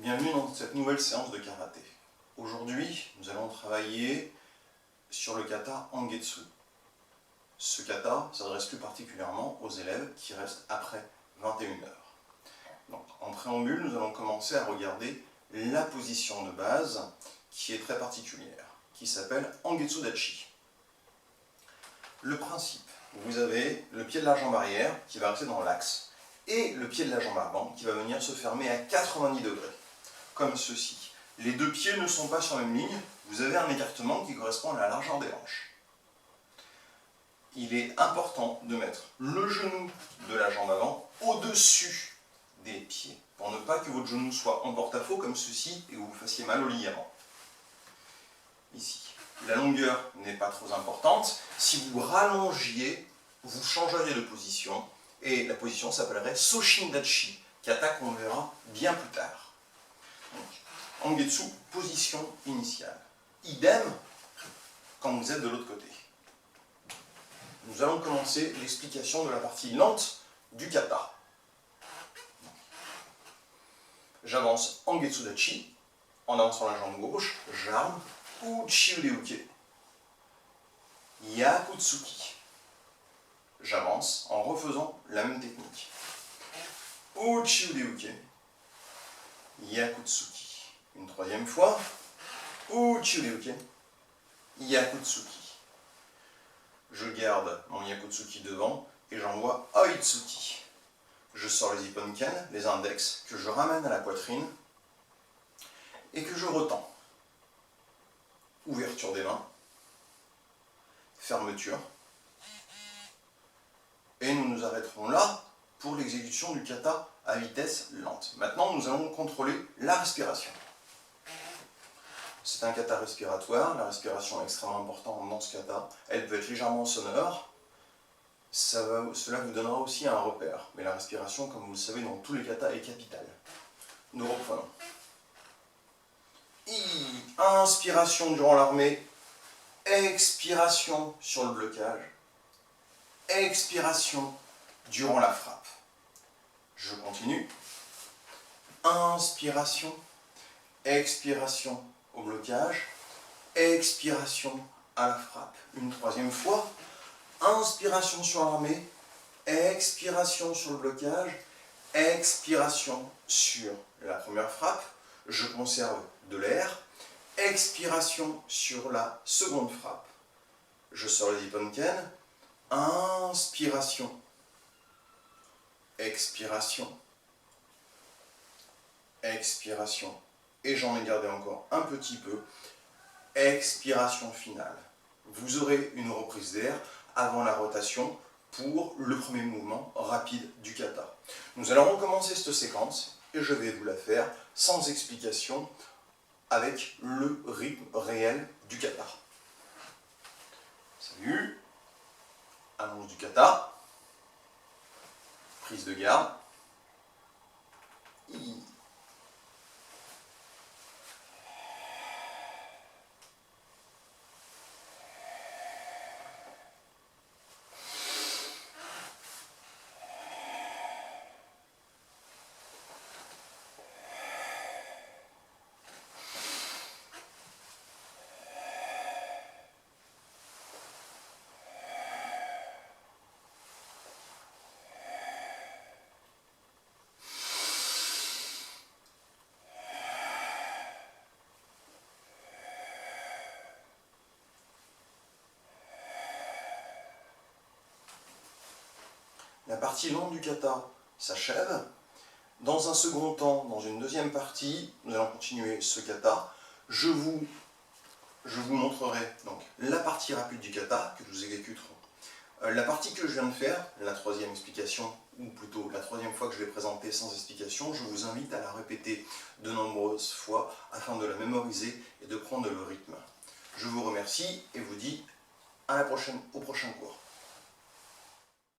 Bienvenue dans cette nouvelle séance de karaté. Aujourd'hui, nous allons travailler sur le kata Angetsu. Ce kata s'adresse plus particulièrement aux élèves qui restent après 21 h. Donc, en préambule, nous allons commencer à regarder la position de base qui est très particulière, qui s'appelle Angetsu Dachi. Le principe, vous avez le pied de la jambe arrière qui va rester dans l'axe et le pied de la jambe avant qui va venir se fermer à 90 degrés, comme ceci. Les deux pieds ne sont pas sur la même ligne, vous avez un écartement qui correspond à la largeur des hanches. Il est important de mettre le genou de la jambe avant au-dessus des pieds, pour ne pas que votre genou soit en porte-à-faux comme ceci et que vous fassiez mal au ligament. Ici. La longueur n'est pas trop importante. Si vous rallongiez, vous changeriez de position et la position s'appellerait Soshin Dachi, kata qu'on verra bien plus tard. Donc, Angetsu, position initiale. Idem quand vous êtes de l'autre côté. Nous allons commencer l'explication de la partie lente du kata. J'avance Angetsu Dachi, en avançant la jambe gauche, j'arme, Uchi Ureuke, Yakutsuki. J'avance en refaisant la même technique. Uchi Ureuke, Yakutsuki. Une troisième fois, Uchi Ureuke, Yakutsuki. Je garde mon Yakutsuki devant et j'envoie Oitsuki. Je sors les Ipponken, les index, que je ramène à la poitrine et que je retends. Ouverture des mains, fermeture, et nous nous arrêterons là pour l'exécution du kata à vitesse lente. Maintenant, nous allons contrôler la respiration. C'est un kata respiratoire, la respiration est extrêmement importante dans ce kata. Elle peut être légèrement sonore, cela vous donnera aussi un repère. Mais la respiration, comme vous le savez, dans tous les katas est capitale. Nous reprenons. Inspiration durant l'armée, expiration sur le blocage, expiration durant la frappe. Je continue. Inspiration, expiration au blocage, expiration à la frappe. Une troisième fois. Inspiration sur l'armée, expiration sur le blocage, expiration sur la première frappe. Je conserve de l'air. Expiration sur la seconde frappe. Je sors les Ipponken. Inspiration. Expiration. Expiration. Et j'en ai gardé encore un petit peu. Expiration finale. Vous aurez une reprise d'air avant la rotation pour le premier mouvement rapide du kata. Nous allons recommencer cette séquence et je vais vous la faire sans explication avec le rythme réel du kata. Salut, annonce du kata, prise de garde, La partie longue du kata s'achève. Dans un second temps, dans une deuxième partie, nous allons continuer ce kata. Je vous montrerai donc la partie rapide du kata que nous exécuterons. La partie que je viens de faire, la troisième explication, ou plutôt la troisième fois que je l'ai présentée sans explication, je vous invite à la répéter de nombreuses fois afin de la mémoriser et de prendre le rythme. Je vous remercie et vous dis à la prochaine, au prochain cours.